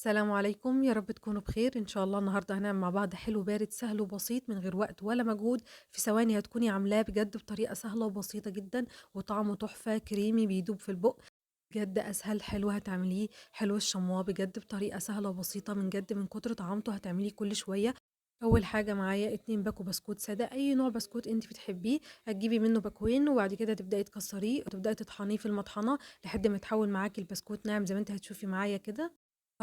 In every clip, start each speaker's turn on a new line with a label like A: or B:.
A: السلام عليكم، يا رب تكونوا بخير. إن شاء الله النهارده هنعمل مع بعض حلو بارد سهل وبسيط من غير وقت ولا مجهود، في ثواني هتكوني عاملاه بجد بطريقة سهلة وبسيطة جدًا، وطعمه تحفة كريمي بيدوب في البُق. بجد أسهل حلو هتعمليه، حلو الشموا بجد بطريقة سهلة وبسيطة من كتر طعامته هتعمليه كل شوية. أول حاجة معايا 2 باكو بسكوت سادة، أي نوع بسكوت أنتِ بتحبيه، هتجيبي منه باكوين وبعد كده تبدئي تكسريه وتبدئي تطحنيه في المطحنة لحد ما يتحول معاكِ البسكوت ناعم زي ما أنتِ هتشوفي معايا كده.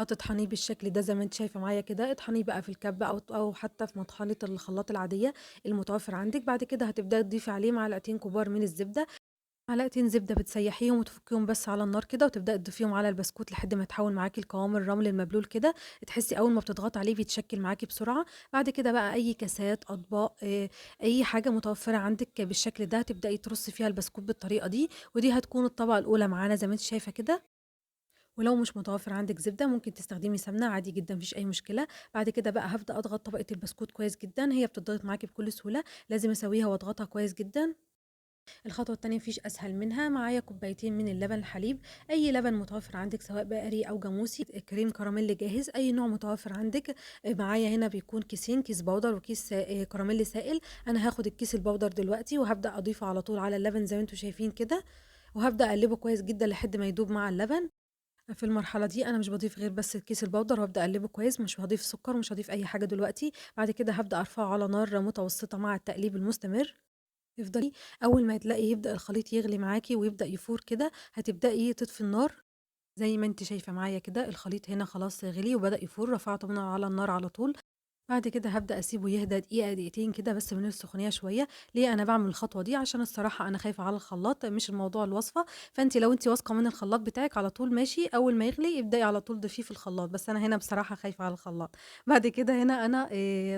A: هتطحنيه بالشكل ده زي ما أنتِ شايفة معايا كده، اطحنيه بقى في الكبة أو حتى في مطحنة الخلاط العادية المتوفر عندِك. بعد كده هتبدئي تضيفي عليه معلقتين كبار من الزبدة، معلقتين زبدة بتسيحيهم وتفكيهم بس على النار كده، وتبدئي تضيفيهم على البسكوت لحد ما يتحول معاكِ لقوام الرمل المبلول كده، تحسي أول ما بتضغطي عليه بيتشكل معاكِ بسرعة. بعد كده بقى أي كاسات، أطباق، أي حاجة متوفرة عندِك بالشكل ده، هتبدئي ترصي فيها البسكوت بالطريقة دي، ودي هتكون الطبقة الأولى معانا زي ما أنتِ شايفة كده. ولو مش متوفر عندِك زبدة ممكن تستخدمي سمنة عادي جدًا ما فيش أي مشكلة. بعد كده بقى هابدأ أضغط طبقة البسكوت كويس جدًا، هي بتتضغط معاكِ بكل سهولة، لازم أسويها وأضغطها كويس جدًا. الخطوة التانية ما فيش أسهل منها، معايا كوبايتين من اللبن الحليب، أي لبن متوفر عندِك سواء بقري أو جاموسي، كريم كراميل جاهز أي نوع متوفر عندِك. معايا هنا بيكون كيسين، كيس بودر وكيس كراميل سائل. أنا هاخد الكيس البودر دلوقتي وهابدأ أضيفه على طول على اللبن زي ما أنتم شايفين كده، وهابدأ أقلبه كويس جدًا لحد ما يدوب مع اللبن. في المرحلة دي أنا مش باضيف غير بس كيس البودر وأبدأ أقلّبه كويس، مش هاضيف سكر ومش هاضيف أي حاجة دلوقتي. بعد كده هابدأ أرفعه على نار متوسطة مع التقليب المستمر. تفضلي أول ما تلاقي يبدأ الخليط يغلي معاكِ ويبدأ يفور كده، هتبدئي تطفي النار زي ما أنتِ شايفة معايا كده. الخليط هنا خلاص غلي وبدأ يفور، رفعته من على النار على طول. بعد كده هابدأ أسيبه يهدى دقيقة، دقيقتين كده بس من السخونية شوية. ليه أنا باعمل الخطوة دي؟ عشان الصراحة أنا خايفة على الخلاط مش الموضوع الوصفة. فأنتِ لو أنتِ واثقة من الخلاط بتاعِك على طول ماشي، أول ما يغلي ابدئي على طول ضيفيه في الخلاط، بس أنا هنا بصراحة خايفة على الخلاط. بعد كده هنا أنا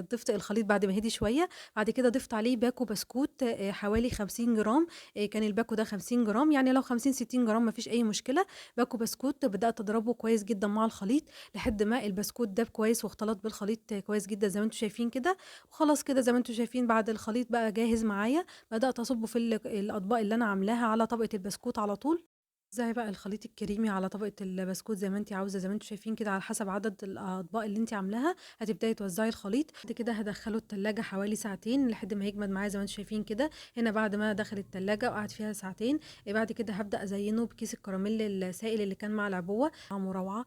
A: ضِفت الخليط بعد ما هدي شوية. بعد كده ضِفت عليه باكو بسكوت حوالي 50 جرام. كان الباكو ده 50 جرام، يعني لو 50، 60 جرام ما فيش أي مشكلة. باكو بسكوت بدأت أضربه كويس جدًا مع الخليط لحد ما البسكوت داب كويس واختلط بالخليط كويس جدًا زي ما أنتم شايفين كده. وخلاص كده زي ما أنتم شايفين بعد الخليط بقى جاهز معايا، بدأت أصُبّه في الأطباق اللي أنا عاملاها على طبقة البسكوت على طول. وزعي بقى الخليط الكريمي على طبقة البسكوت زي ما أنتِ عاوزة، زي ما أنتم شايفين كده على حسب عدد الأطباق اللي أنتِ عاملاها، هتبدئي توزّعي الخليط. بعد كده هادخّله التلاجة حوالي ساعتين لحد ما يجمد معايا زي ما أنتم شايفين كده. هنا بعد ما دخل التلاجة وقعد فيها ساعتين، بعد كده هابدأ أزيّنه بكيس الكراميل السائل اللي كان مع العبوة، طعمه روعة،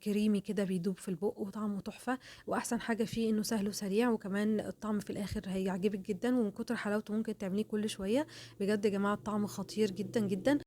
A: كريمي كده بيدوب في البُق وطعمه تحفة. وأحسن حاجة فيه إنه سهل وسريع، وكمان الطعم في الآخر هيعجبِك جدًا، ومن كتر حلاوته ممكن تعمليه كل شوية. بجد يا جماعة الطعم خطير جدًا، جدًا.